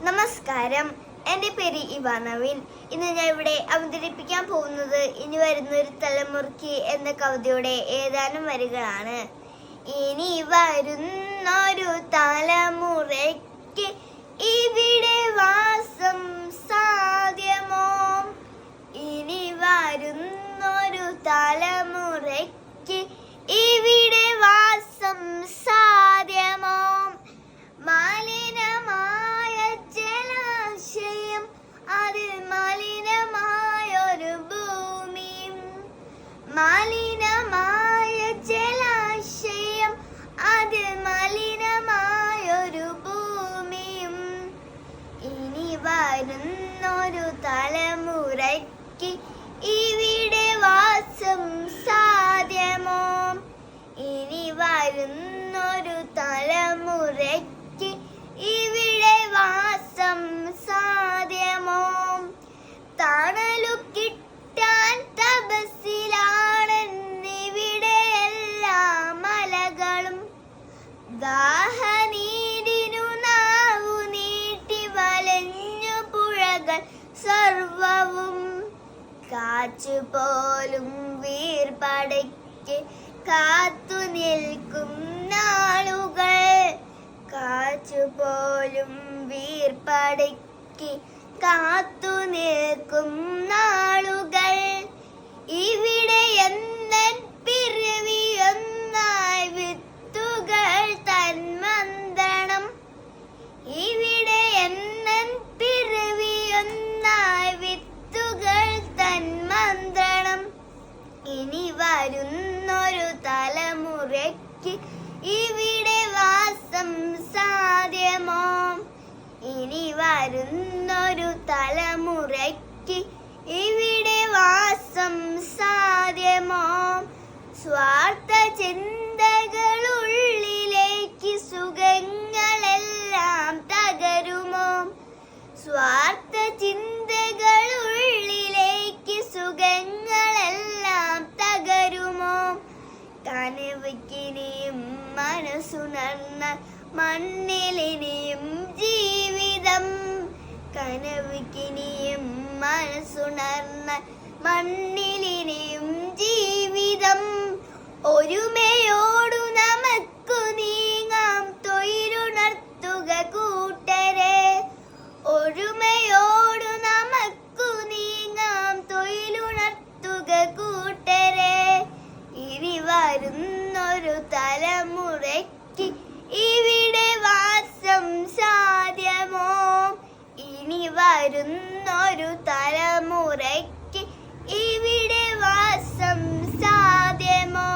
നമസ്കാരം, എൻ്റെ പേര് ഇവാനവിൻ. ഇന്ന് ഞാൻ ഇവിടെ അവതരിപ്പിക്കാൻ പോകുന്നത് ഇനി വരുന്നൊരു തലമുറയ്ക്ക് എന്ന കവിതയുടെ ഏതാനും വരികളാണ്. ഇനി വരുന്നൊരു തലമുറയ്ക്ക് ഇവിടെ വാസം സാധ്യമോ? ഇനി വരുന്നൊരു തലമുറയ്ക്ക് ഇവിടെ വാസം സാധ്യമോ? മലിനമായ ജലാശയം, അതിൽ മലിനമായൊരു ഭൂമിയും. മലിനമായ ജലാശയം, അതിൽ മലിനമായൊരു ഭൂമിയും. ഇനി വരുന്നൊരു തലമുറയ്ക്ക് ഇവിടെ വാസം സാധ്യമോ? ഇനി വരുന്നൊരു തലമുറയ്ക്ക് ഇവിടെ വാസം സാധ്യമോ? തണലു കിട്ടാൻ തപസ്സിലാണെന്നിവിടെ എല്ലാ മലകളും. ദാഹനീരിനു നാവു നീട്ടി വലഞ്ഞു പുഴകൾ സർവവും. കാറ്റുപോലും വീർപ്പടയ്ക്ക് കാത്തു നിൽക്കും നാളുകൾ. കാറ്റുപോലും വീർപ്പടയ്ക്ക് കാത്തു നിൽക്കും നാളുകൾ. ഇവിടെ എന്നൻ പിറവിയൊന്നായി വിത്തുകൾ തന്മന്ത്രണം. ഇവിടെ എന്നൻ പിറവിയൊന്നായി വിത്തുകൾ തന്മന്ത്രണം. ഇനി വരുന്നൊരു തലമുറയ്ക്ക് ഇവിടെ വാസം സാധ്യമോ? ഇനി വരുന്നൊരു തലമുറയ്ക്ക് ഇവിടെ വാസം സാധ്യമോ? സ്വാർത്ഥ ചിന്തകളുള്ളിലേക്ക് സുഖങ്ങളെല്ലാം തകരുമോ? സ്വാർത്ഥ ചിന്തകളുള്ളിലേക്ക് സുഖങ്ങളെല്ലാം തകരുമോ? കനവയ്ക്കിനിയും മനസ്സുണർന്ന മണ്ണിലിനിയും ജീവിതം. കനവയ്ക്കിനിയും മനസ്സുണർന്ന മണ്ണിലിനിയും ജീവിതം. ഒരുമയോടു നമുക്കു നീങ്ങാം തൊഴിലുണർത്തുക കൂട്ടരെ. ഒരുമയോടു നമുക്കു നീങ്ങാം തൊഴിലുണർത്തുക കൂട്ടരെ. ഇനി വരുന്നൊരു തലമുറയ്ക്ക് ഇവിടെ വാസം സാധ്യമോ? ഇനി വരുന്നൊരു തലമുറയ്ക്ക് ഇവിടെ വാസം സാധ്യമോ?